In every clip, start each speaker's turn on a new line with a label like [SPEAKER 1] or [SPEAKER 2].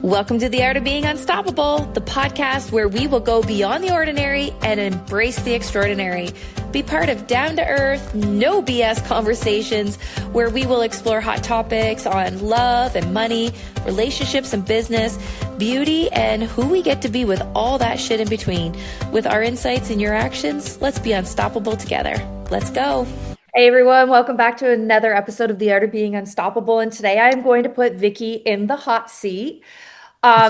[SPEAKER 1] Welcome to The Art of Being Unstoppable, the podcast where we will go beyond the ordinary and embrace the extraordinary. Be part of down-to-earth, no BS conversations where we will explore hot topics on love and money, relationships and business, beauty, and who we get to be with all that shit in between. With our insights and your actions, let's be unstoppable together. Let's go. Hey everyone, welcome back to another episode of The Art of Being Unstoppable. And today I am going to put Vicki in the hot seat.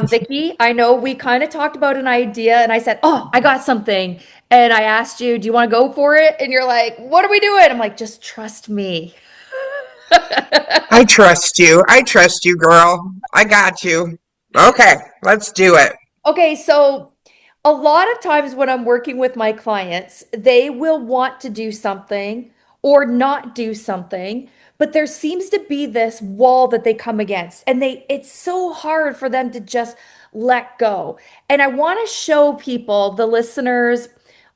[SPEAKER 1] Vicki, I know we kind of talked about an idea and I said, oh, I got something. And I asked you, do you want to go for it? And you're like, what are we doing? I'm like, just trust me.
[SPEAKER 2] I trust you. I trust you, girl. I got you. Okay, let's do it.
[SPEAKER 1] Okay, so a lot of times when I'm working with my clients, they will want to do something or not do something, but there seems to be this wall that they come against, and it's so hard for them to just let go. And I want to show people, the listeners,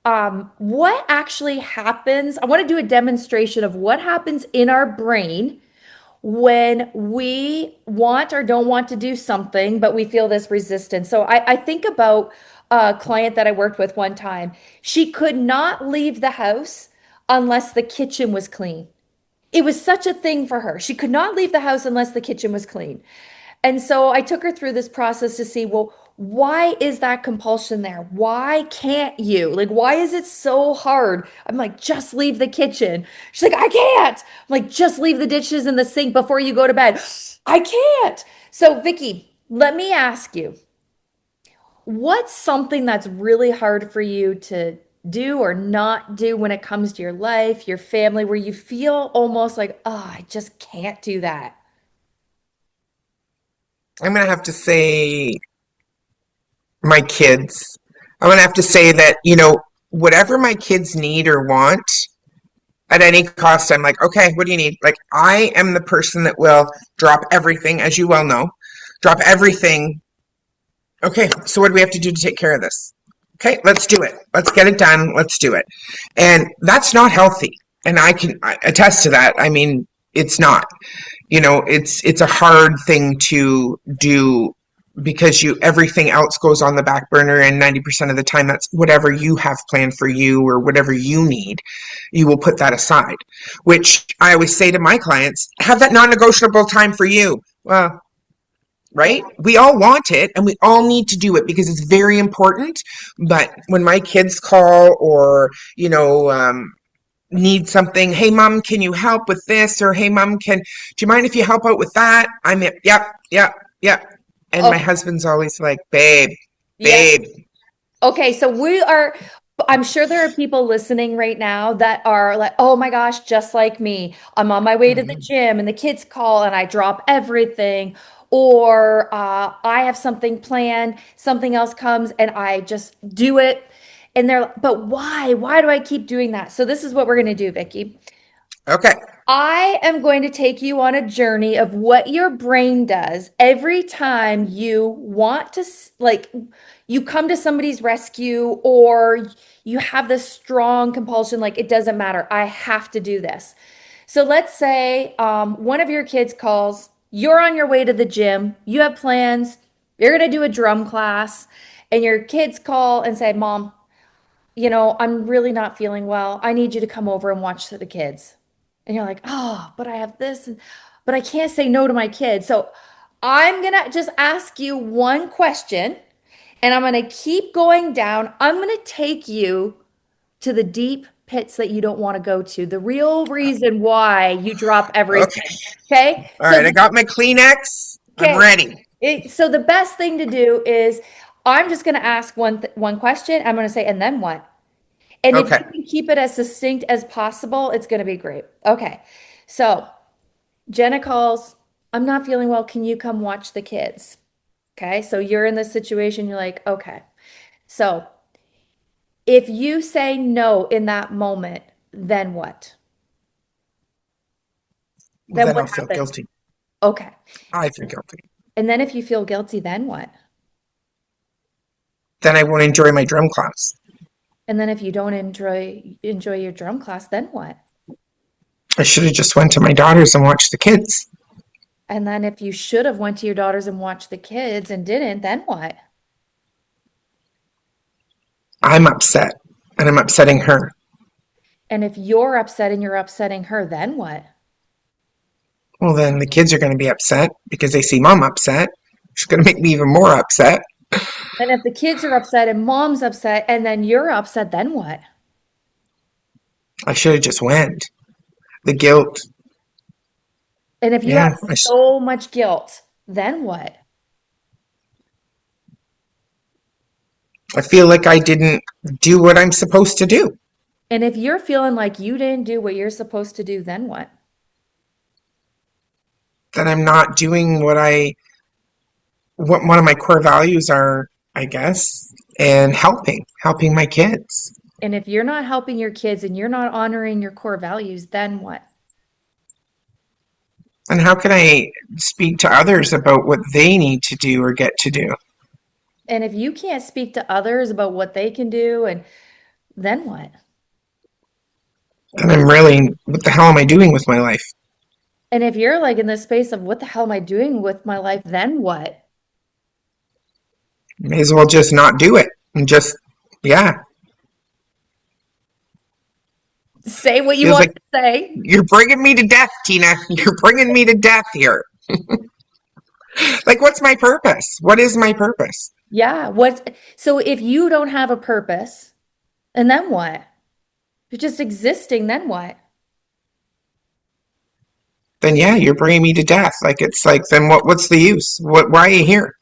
[SPEAKER 1] what actually happens. I want to do a demonstration of what happens in our brain when we want or don't want to do something, but we feel this resistance. So I think about a client that I worked with one time. She could not leave the house unless the kitchen was clean. It was such a thing for her. She could not leave the house unless the kitchen was clean. And so I took her through this process to see, well, why is that compulsion there? Why can't you? Like, why is it so hard? I'm like, just leave the kitchen. She's like, I can't. I'm like, just leave the dishes in the sink before you go to bed. I can't. So, Vicki, let me ask you, what's something that's really hard for you to do or not do when it comes to your life, your family, where you feel almost like, oh, I just can't do that?
[SPEAKER 2] I'm going to have to say my kids. I'm going to have to say that, whatever my kids need or want at any cost, I'm like, okay, what do you need? Like, I am the person that will drop everything, as you well know, drop everything. Okay, so what do we have to do to take care of this? Okay, let's do it. Let's get it done. Let's do it. And that's not healthy. And I can attest to that. I mean, it's not. It's a hard thing to do because everything else goes on the back burner, and 90% of the time that's whatever you have planned for you or whatever you need, you will put that aside, which I always say to my clients, have that non-negotiable time for you. Well, right? We all want it and we all need to do it because it's very important. But when my kids call or, need something, hey mom, can you help with this? Or hey mom, do you mind if you help out with that? I'm yep. And my husband's always like, babe.
[SPEAKER 1] Okay, so I'm sure there are people listening right now that are like, oh my gosh, just like me. I'm on my way to the gym and the kids call and I drop everything. Or I have something planned, something else comes and I just do it. And they're like, but why? Why do I keep doing that? So this is what we're going to do, Vicki.
[SPEAKER 2] Okay.
[SPEAKER 1] I am going to take you on a journey of what your brain does every time you want to, like, you come to somebody's rescue or you have this strong compulsion, like it doesn't matter. I have to do this. So let's say one of your kids calls. You're on your way to the gym. You have plans. You're going to do a drum class. And your kids call and say, Mom, I'm really not feeling well. I need you to come over and watch the kids. And you're like, oh, but I have this. But I can't say no to my kids. So I'm going to just ask you one question. And I'm going to keep going down. I'm going to take you to the deep pits that you don't want to go to. The real reason why you drop everything. Okay?
[SPEAKER 2] All right, I got my Kleenex. I'm ready.
[SPEAKER 1] So the best thing to do is I'm just going to ask one question. I'm going to say, and then what? And if you can keep it as succinct as possible, it's going to be great. Okay. So Jenna calls, I'm not feeling well. Can you come watch the kids? Okay. So you're in this situation. You're like, okay. So if you say no in that moment, then what?
[SPEAKER 2] Then I'll feel guilty.
[SPEAKER 1] Okay.
[SPEAKER 2] I feel guilty.
[SPEAKER 1] And then if you feel guilty, then what?
[SPEAKER 2] Then I won't enjoy my drum class.
[SPEAKER 1] And then if you don't enjoy your drum class, then what?
[SPEAKER 2] I should have just went to my daughter's and watched the kids.
[SPEAKER 1] And then if you should have went to your daughters and watched the kids and didn't, then what?
[SPEAKER 2] I'm upset and I'm upsetting her.
[SPEAKER 1] And if you're upset and you're upsetting her, then what?
[SPEAKER 2] Well, then the kids are going to be upset because they see mom upset. She's going to make me even more upset.
[SPEAKER 1] And if the kids are upset and mom's upset and then you're upset, then what?
[SPEAKER 2] I should have just went. The guilt.
[SPEAKER 1] And if you have
[SPEAKER 2] Yeah,
[SPEAKER 1] so much guilt, then what?
[SPEAKER 2] I feel like I didn't do what I'm supposed to do.
[SPEAKER 1] And if you're feeling like you didn't do what you're supposed to do, then what?
[SPEAKER 2] That I'm not doing what one of my core values are, I guess, and helping my kids.
[SPEAKER 1] And if you're not helping your kids and you're not honoring your core values, then what?
[SPEAKER 2] And how can I speak to others about what they need to do or get to do?
[SPEAKER 1] And if you can't speak to others about what they can do, and then what?
[SPEAKER 2] And I'm really, what the hell am I doing with my life?
[SPEAKER 1] And if you're like in the space of what the hell am I doing with my life, then what?
[SPEAKER 2] May as well just not do it and just, yeah.
[SPEAKER 1] Say what you
[SPEAKER 2] Feels
[SPEAKER 1] want
[SPEAKER 2] like
[SPEAKER 1] to say.
[SPEAKER 2] you're bringing me to death, Tina. You're bringing me to death here. Like, what's my purpose? What is my ppurpose?
[SPEAKER 1] Yeah. So if you don't have a purpose, and then what? You're just existing, then what?
[SPEAKER 2] Then yeah, you're bringing me to death. Like it's like then what's the use? Why are you here?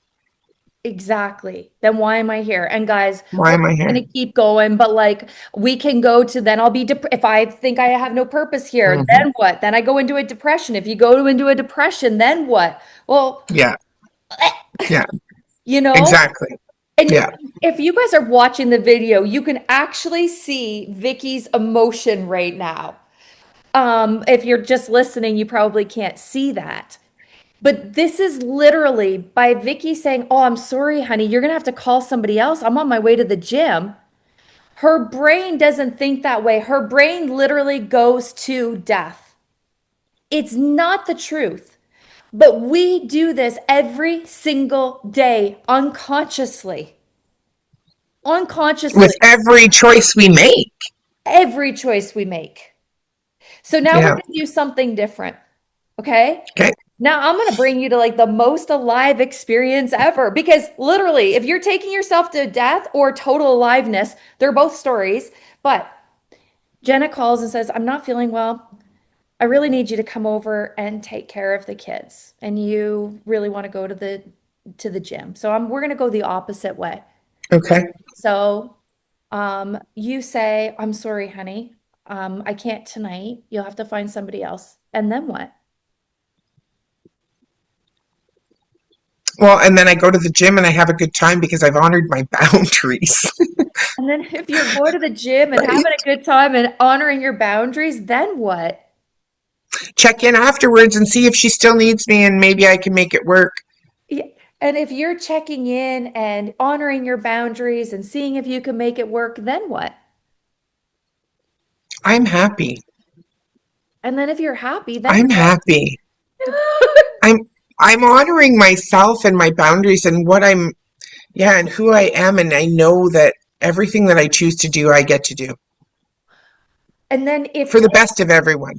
[SPEAKER 1] Exactly. Then why am I here? And guys,
[SPEAKER 2] Why
[SPEAKER 1] we're
[SPEAKER 2] am I here?
[SPEAKER 1] going to keep going, but like we can go to then I'll be if I think I have no purpose here,
[SPEAKER 2] Hmm.
[SPEAKER 1] then what? Then I go into a depression. If you into a depression, then what? Well,
[SPEAKER 2] Yeah, yeah,
[SPEAKER 1] you know,
[SPEAKER 2] exactly.
[SPEAKER 1] and
[SPEAKER 2] Yeah.
[SPEAKER 1] if you guys are watching the video, you can actually see Vicky's emotion right now. If you're just listening, you probably can't see that. But this is literally by Vicky saying, "Oh, I'm sorry, honey. You're gonna have to call somebody else. I'm on my way to the gym." Her brain doesn't think that way. Her brain literally goes to death. It's not the truth. But we do this every single day unconsciously.
[SPEAKER 2] With
[SPEAKER 1] Unconsciously,
[SPEAKER 2] every choice we make.
[SPEAKER 1] every choice we make. So now we're
[SPEAKER 2] Yeah.
[SPEAKER 1] going to do something different. Okay.
[SPEAKER 2] Okay.
[SPEAKER 1] Now I'm going to bring you to like the most alive experience ever because literally, if you're taking yourself to death or total aliveness, they're both stories. But Jenna calls and says, "I'm not feeling well. I really need you to come over and take care of the kids. And you really want to go to the gym." So we're going to go the opposite way.
[SPEAKER 2] Okay.
[SPEAKER 1] So you say, "I'm sorry, honey. I can't tonight. You'll have to find somebody else." And then what?
[SPEAKER 2] Well, and then I go to the gym and I have a good time because I've honored my boundaries.
[SPEAKER 1] And then if you're going to the gym and
[SPEAKER 2] Right?
[SPEAKER 1] having a good time and honoring your boundaries, then what?
[SPEAKER 2] Check in afterwards and see if she still needs me and maybe I can make it work.
[SPEAKER 1] Yeah. And if you're checking in and honoring your boundaries and seeing if you can make it work, then what?
[SPEAKER 2] I'm happy.
[SPEAKER 1] And then if you're happy, then
[SPEAKER 2] I'm happy. I'm I'm honoring myself and my boundaries and what I'm yeah, and who I am and I know that everything that I choose to do I get to do
[SPEAKER 1] and then if
[SPEAKER 2] for the best of everyone.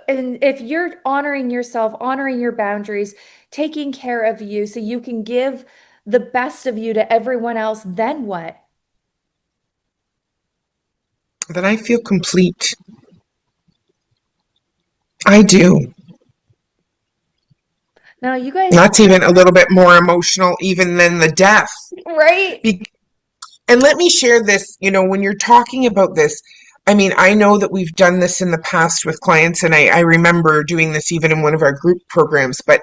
[SPEAKER 1] and if you're honoring yourself, honoring your boundaries, taking care of you so you can give the best of you to everyone else, then what?
[SPEAKER 2] That I feel complete. I do.
[SPEAKER 1] Now you guys,
[SPEAKER 2] That's even a little bit more emotional even than the death.
[SPEAKER 1] right?
[SPEAKER 2] Be- and let me share this, when you're talking about this, I mean, I know that we've done this in the past with clients, and I remember doing this even in one of our group programs, but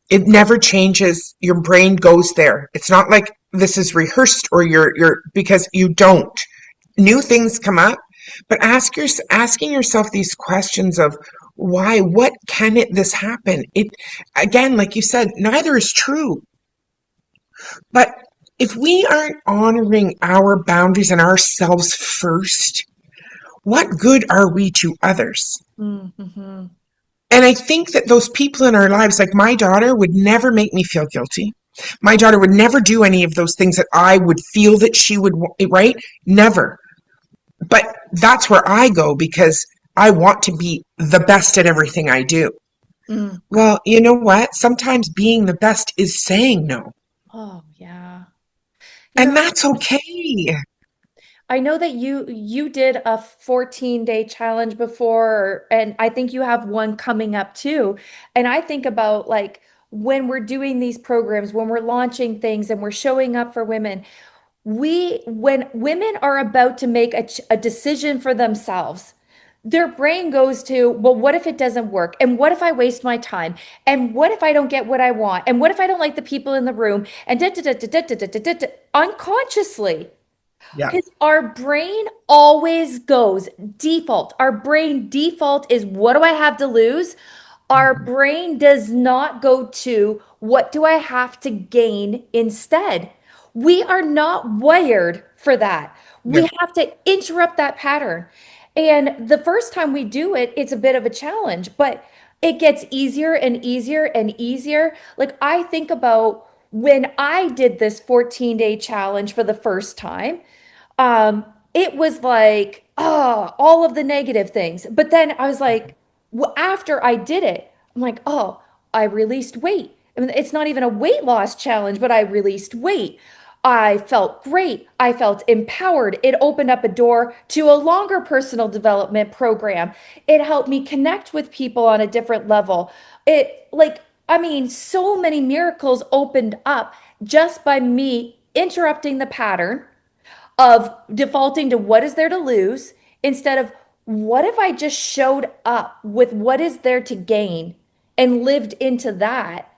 [SPEAKER 2] it never changes. Your brain goes there. It's not like this is rehearsed or you're because you don't. New things come up, but asking yourself these questions of why, what can this happen? It again, like you said, neither is true. But if we aren't honoring our boundaries and ourselves first, what good are we to others?
[SPEAKER 1] Mm-hmm.
[SPEAKER 2] And I think that those people in our lives, like my daughter, would never make me feel guilty. My daughter would never do any of those things that I would feel that she would, right? Never. But that's where I go because I want to be the best at everything I do.
[SPEAKER 1] Mm.
[SPEAKER 2] Well, you know what? Sometimes being the best is saying no.
[SPEAKER 1] Oh, yeah. You
[SPEAKER 2] And
[SPEAKER 1] know,
[SPEAKER 2] that's okay.
[SPEAKER 1] I know that you did a 14-day challenge before, and I think you have one coming up too. And I think about like when we're doing these programs, when we're launching things and we're showing up for women, when women are about to make a decision for themselves, their brain goes to, well, what if it doesn't work? And what if I waste my time? And what if I don't get what I want? And what if I don't like the people in the room? And unconsciously.
[SPEAKER 2] Yeah.
[SPEAKER 1] Because our brain always goes default. Our brain default is what do I have to lose? Our
[SPEAKER 2] Mhm.
[SPEAKER 1] brain does not go to what do I have to gain instead. We are not wired for that.
[SPEAKER 2] Yeah.
[SPEAKER 1] We have to interrupt that pattern. And the first time we do it, it's a bit of a challenge, but it gets easier and easier and easier. Like I think about when I did this 14-day challenge for the first time, it was like, oh, all of the negative things. But then I was like, after I did it, I'm like, oh, I released weight. I mean, it's not even a weight loss challenge, but I released weight. I felt great. I felt empowered. It opened up a door to a longer personal development program. It helped me connect with people on a different level. I mean, so many miracles opened up just by me interrupting the pattern of defaulting to what is there to lose instead of what if I just showed up with what is there to gain and lived into that.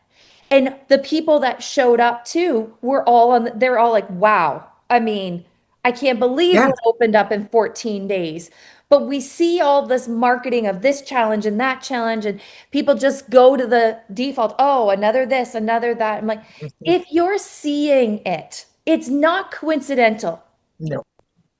[SPEAKER 1] And the people that showed up too were all on, they're all like, wow. I mean, I can't believe
[SPEAKER 2] Yeah.
[SPEAKER 1] what opened up in 14 days. But we see all this marketing of this challenge and that challenge, and people just go to the default, oh, another this, another that. I'm like,
[SPEAKER 2] Mhm.
[SPEAKER 1] if you're seeing it, it's not coincidental.
[SPEAKER 2] No.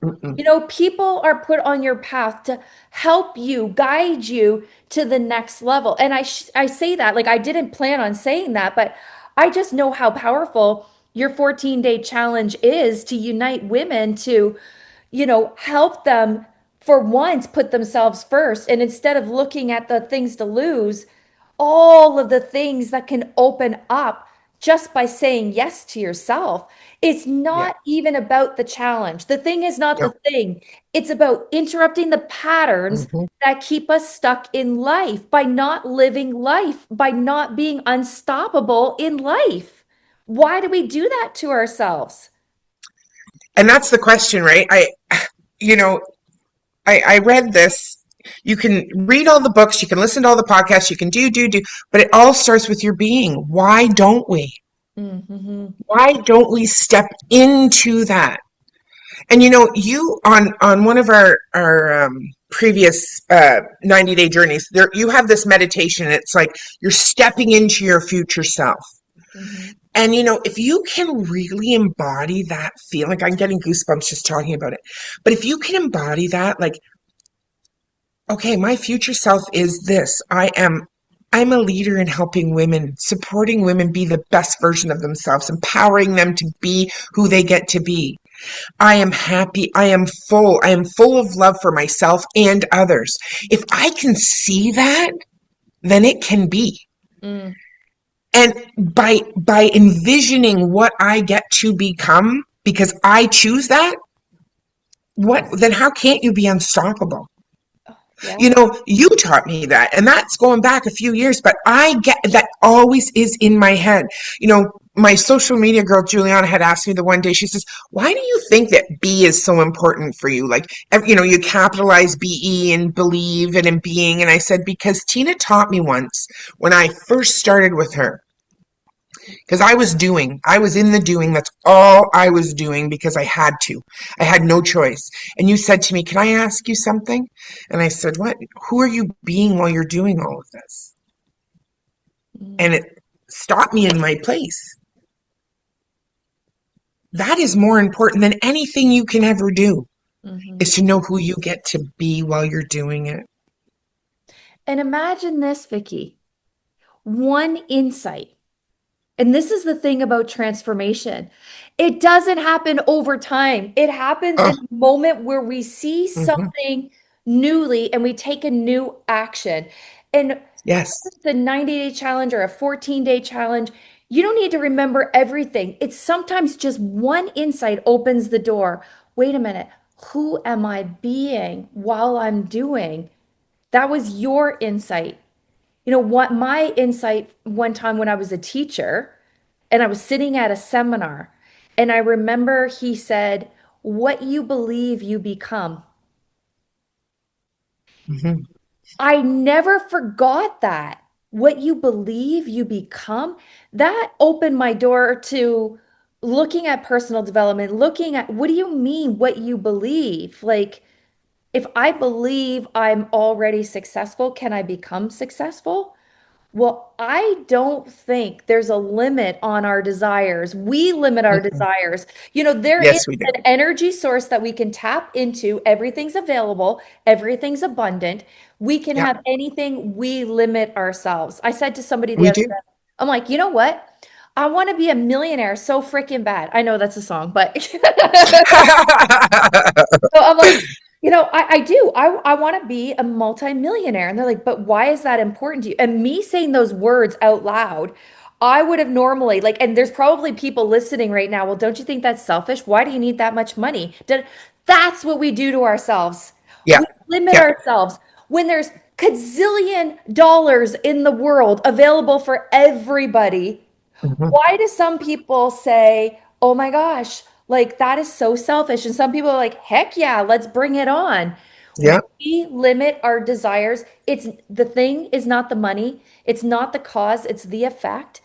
[SPEAKER 2] Mm-mm.
[SPEAKER 1] You know, people are put on your path to help you, guide you to the next level. And I say that like I didn't plan on saying that, but I just know how powerful your 14-day challenge is to unite women to, help them for once put themselves first. And instead of looking at the things to lose, all of the things that can open up just by saying yes to yourself. It's
[SPEAKER 2] Yeah.
[SPEAKER 1] not even about the challenge. The thing is not the
[SPEAKER 2] No.
[SPEAKER 1] thing. It's about interrupting the patterns
[SPEAKER 2] Hmm.
[SPEAKER 1] that keep us stuck in life by not living life, by not being unstoppable in life. Why do we do that to ourselves?
[SPEAKER 2] And that's the question, right? You know, I read this. You can read all the books, you can listen to all the podcasts, you can do, but it all starts with your being. Why don't we?
[SPEAKER 1] Mm-hmm.
[SPEAKER 2] Why don't we step into that? And you on one of our previous 90-day journeys, there you have this meditation. It's like you're stepping into your future self.
[SPEAKER 1] Mm-hmm.
[SPEAKER 2] And if you can really embody that feeling, like I'm getting goosebumps just talking about it. But if you can embody that, like, okay, my future self is this. I'm a leader in helping women, supporting women be the best version of themselves, empowering them to be who they get to be. I am happy. I am full of love for myself and others. If I can see that, then it can be.
[SPEAKER 1] Mm.
[SPEAKER 2] And by envisioning what I get to become because I choose that, what then how can't you be unstoppable?
[SPEAKER 1] Oh, yeah.
[SPEAKER 2] You taught me that, and that's going back a few years, but I get that always is in my head. My social media girl Juliana had asked me the one day, she says, why do you think that B is so important for you? Like, you capitalize BE and believe and in being. And I said, because Tina taught me once when I first started with her, because I was in the doing. That's all I was doing because I had to. I had no choice. And you said to me, can I ask you something? And I said, what? Who are you being while you're doing all of this?
[SPEAKER 1] Mm.
[SPEAKER 2] And it stopped me in my place. That is more important than anything you can ever do,
[SPEAKER 1] Mm-hmm.
[SPEAKER 2] is to know who you get to be while you're doing it.
[SPEAKER 1] And imagine this, Vicki, one insight. And this is the thing about transformation. It doesn't happen over time. It happens
[SPEAKER 2] Oh,
[SPEAKER 1] in a moment where we see
[SPEAKER 2] mhm.
[SPEAKER 1] something newly and we take a new action. And
[SPEAKER 2] Yes.
[SPEAKER 1] the 90-day challenge or a 14-day challenge, you don't need to remember everything. It's sometimes just one insight opens the door. Wait a minute. Who am I being while I'm doing? That was your insight. You know what? My insight one time when I was a teacher and I was sitting at a seminar, and I remember he said, "What you believe, you become."
[SPEAKER 2] Mhm.
[SPEAKER 1] I never forgot that. What you believe, you become. That opened my door to looking at personal development, looking at what do you mean, what you believe? Like, if I believe I'm already successful, can I become successful? Well, I don't think there's a limit on our desires. We limit our
[SPEAKER 2] Mhm.
[SPEAKER 1] desires. You know, there is
[SPEAKER 2] Yes, we do.
[SPEAKER 1] an energy source that we can tap into. Everything's available, everything's abundant. We can
[SPEAKER 2] Yeah,
[SPEAKER 1] have anything. We limit ourselves. I said to somebody the
[SPEAKER 2] we
[SPEAKER 1] other
[SPEAKER 2] do.
[SPEAKER 1] day, I'm like, you know what? I want to be a millionaire so freaking bad. I know that's a song, but so I'm like, I do. I want to be a multimillionaire. And they're like, but why is that important to you? And me saying those words out loud, I would have normally, like, and there's probably people listening right now. Well, don't you think that's selfish? Why do you need that much money? That's what we do to ourselves.
[SPEAKER 2] Yeah,
[SPEAKER 1] We limit
[SPEAKER 2] yeah.
[SPEAKER 1] ourselves when there's gazillion dollars in the world available for everybody.
[SPEAKER 2] Mhm.
[SPEAKER 1] Why do some people say, oh my gosh, like that is so selfish? And some people are like, heck yeah, let's bring it on.
[SPEAKER 2] Yeah.
[SPEAKER 1] We limit our desires. It's the thing is not the money, it's not the cause, it's the effect.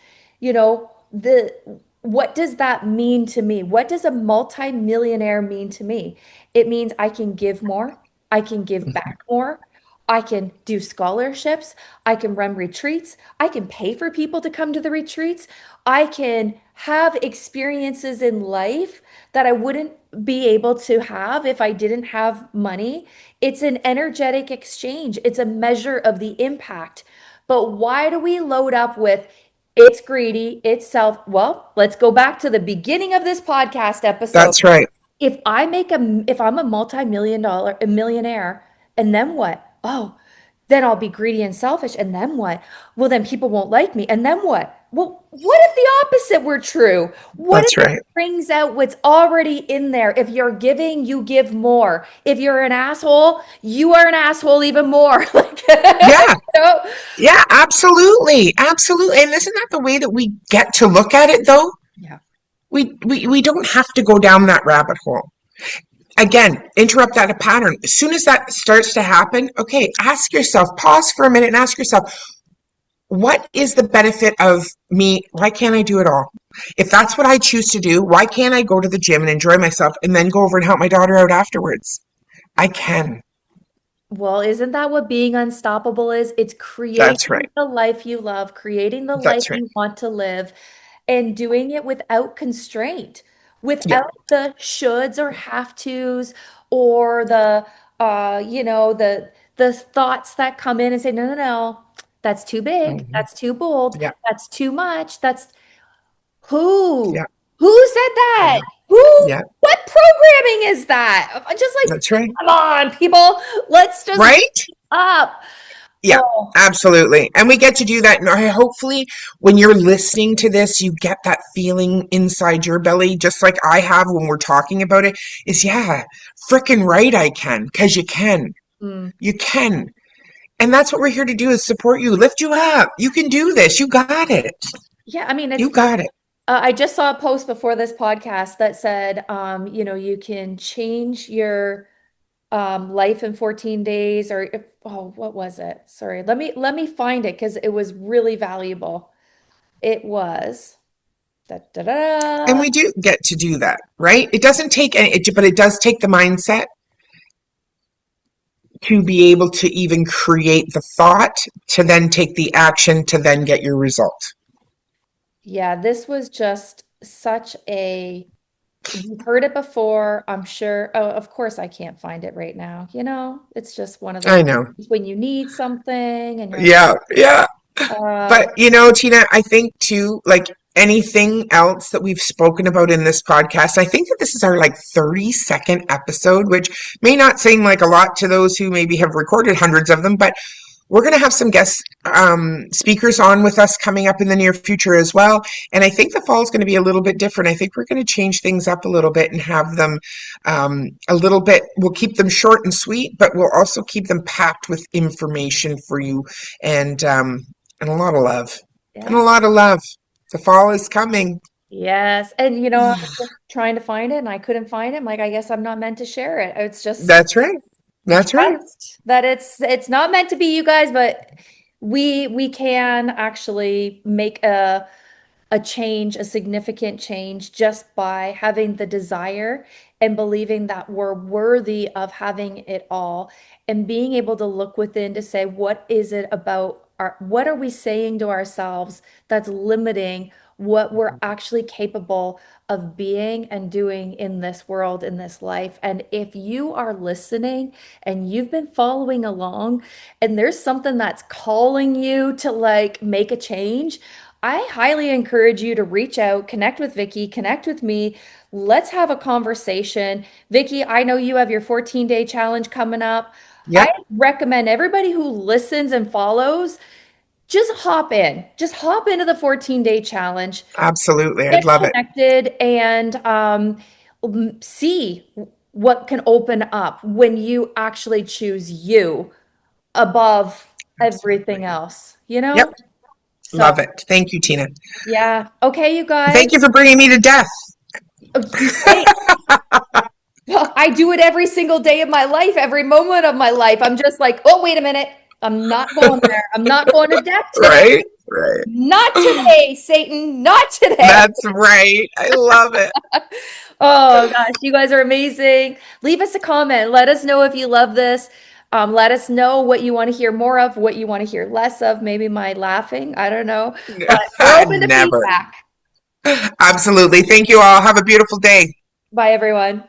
[SPEAKER 1] The what does that mean to me? What does a multimillionaire mean to me? It means I can give more, I can give
[SPEAKER 2] Mhm.
[SPEAKER 1] back more. I can do scholarships. I can run retreats. I can pay for people to come to the retreats. I can have experiences in life that I wouldn't be able to have if I didn't have money. It's an energetic exchange, it's a measure of the impact. But why do we load up with it's greedy, it's self? Well, let's go back to the beginning of this podcast episode.
[SPEAKER 2] That's right.
[SPEAKER 1] If I'm a a millionaire, and then what? Oh, then I'll be greedy and selfish, and then what? Well, then people won't like me, and then what? Well, what if the opposite were true? What if
[SPEAKER 2] That's
[SPEAKER 1] it
[SPEAKER 2] right.
[SPEAKER 1] brings out what's already in there? If you're giving, you give more. If you're an asshole, you are an asshole even more. Like,
[SPEAKER 2] Yeah.
[SPEAKER 1] you know?
[SPEAKER 2] Yeah, absolutely. Absolutely. And isn't that the way that we get to look at it though?
[SPEAKER 1] Yeah.
[SPEAKER 2] We don't have to go down that rabbit hole. Again, interrupt that pattern. As soon as that starts to happen, okay, ask yourself, pause for a minute and ask yourself, what is the benefit of me? Why can't I do it all? If that's what I choose to do, why can't I go to the gym and enjoy myself and then go over and help my daughter out afterwards? I can.
[SPEAKER 1] Well, isn't that what being unstoppable is? It's
[SPEAKER 2] That's
[SPEAKER 1] creating
[SPEAKER 2] right.
[SPEAKER 1] the life you love, creating the life
[SPEAKER 2] That's right.
[SPEAKER 1] you want to live, and doing it without constraint,
[SPEAKER 2] Yeah.
[SPEAKER 1] without the shoulds or have tos or the thoughts that come in and say, no, no, no, that's too big,
[SPEAKER 2] Mhm.
[SPEAKER 1] that's too bold,
[SPEAKER 2] Yeah.
[SPEAKER 1] that's too much. That's who?
[SPEAKER 2] Yeah.
[SPEAKER 1] Who said
[SPEAKER 2] I
[SPEAKER 1] that?
[SPEAKER 2] know.
[SPEAKER 1] Who?
[SPEAKER 2] Yeah.
[SPEAKER 1] What programming is that? Just like,
[SPEAKER 2] That's right.
[SPEAKER 1] come on, people, let's just wake
[SPEAKER 2] Right?
[SPEAKER 1] up.
[SPEAKER 2] Yeah.
[SPEAKER 1] Oh,
[SPEAKER 2] Absolutely. And we get to do that. And hopefully, when you're listening to this, you get that feeling inside your belly, just like I have when we're talking about it. Is yeah, freaking right, I can, because you can.
[SPEAKER 1] mm.
[SPEAKER 2] You can. And that's what we're here to do is support you, lift you up. You can do this. You got it.
[SPEAKER 1] Yeah, I mean,
[SPEAKER 2] You got it.
[SPEAKER 1] I just saw a post before this podcast that said, you can change your life in 14 days or oh, what was it? Sorry. Let me find it because it was really valuable. It was da, da, da,
[SPEAKER 2] And
[SPEAKER 1] da.
[SPEAKER 2] we do get to do that, right? It doesn't take any, but it does take the mindset to be able to even create the thought to then take the action to then get your result.
[SPEAKER 1] Yeah, this was just such a You've heard it before, I'm sure. Oh, of course I can't find it right now. It's just one of those
[SPEAKER 2] I know.
[SPEAKER 1] when you need something and you're like,
[SPEAKER 2] Yeah, yeah.
[SPEAKER 1] uh,
[SPEAKER 2] But Tina, I think too, like anything else that we've spoken about in this podcast, I think that this is our like 32nd episode, which may not seem like a lot to those who maybe have recorded hundreds of them, but we're going to have some guest speakers on with us coming up in the near future as well. And I think the fall is going to be a little bit different. I think we're going to change things up a little bit and have them a little bit, we'll keep them short and sweet, but we'll also keep them packed with information for you and a lot of love. And a
[SPEAKER 1] yeah.
[SPEAKER 2] lot of love. The fall is coming.
[SPEAKER 1] Yes. And I was just trying to find it and I couldn't find it. I'm like, I guess I'm not meant to share it. It's just
[SPEAKER 2] That's right. That's right.
[SPEAKER 1] trust that it's not meant to be you guys, but we can actually make a change, a significant change, just by having the desire and believing that we're worthy of having it all and being able to look within to say, what is it about what are we saying to ourselves that's limiting what we're actually capable of being and doing in this world, in this life? And if you are listening and you've been following along and there's something that's calling you to like make a change, I highly encourage you to reach out, connect with Vicki, connect with me. Let's have a conversation. Vicki, I know you have your 14-day challenge coming up. I
[SPEAKER 2] Yep.
[SPEAKER 1] recommend everybody who listens and follows, just hop in. Just hop into the 14-day challenge,
[SPEAKER 2] Absolutely. I'd
[SPEAKER 1] get
[SPEAKER 2] love it.
[SPEAKER 1] connected, and see what can open up when you actually choose you above everything
[SPEAKER 2] Absolutely.
[SPEAKER 1] else,
[SPEAKER 2] Yep.
[SPEAKER 1] So,
[SPEAKER 2] Love it. Thank you, Tina.
[SPEAKER 1] yeah. Okay, you guys.
[SPEAKER 2] Thank you for bringing me to death.
[SPEAKER 1] Hey, I do it every single day of my life, every moment of my life. I'm just like, oh, wait a minute. I'm not going there. I'm not going to death today.
[SPEAKER 2] Right? Right.
[SPEAKER 1] Not today, Satan. Not today.
[SPEAKER 2] That's right. I love it.
[SPEAKER 1] Oh gosh, you guys are amazing. Leave us a comment. Let us know if you love this. Let us know what you want to hear more of, what you want to hear less of. Maybe my laughing. I don't know. But we're open to
[SPEAKER 2] Never.
[SPEAKER 1] feedback.
[SPEAKER 2] Absolutely. Thank you all. Have a beautiful day.
[SPEAKER 1] Bye, everyone.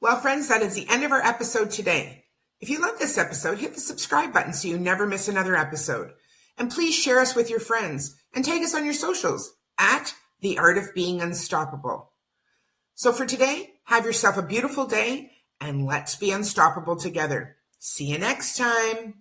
[SPEAKER 2] Well, friends, that is the end of our episode today. If you love this episode, hit the subscribe button so you never miss another episode. And please share us with your friends and tag us on your socials at The Art of Being Unstoppable. So for today, have yourself a beautiful day and let's be unstoppable together. See you next time.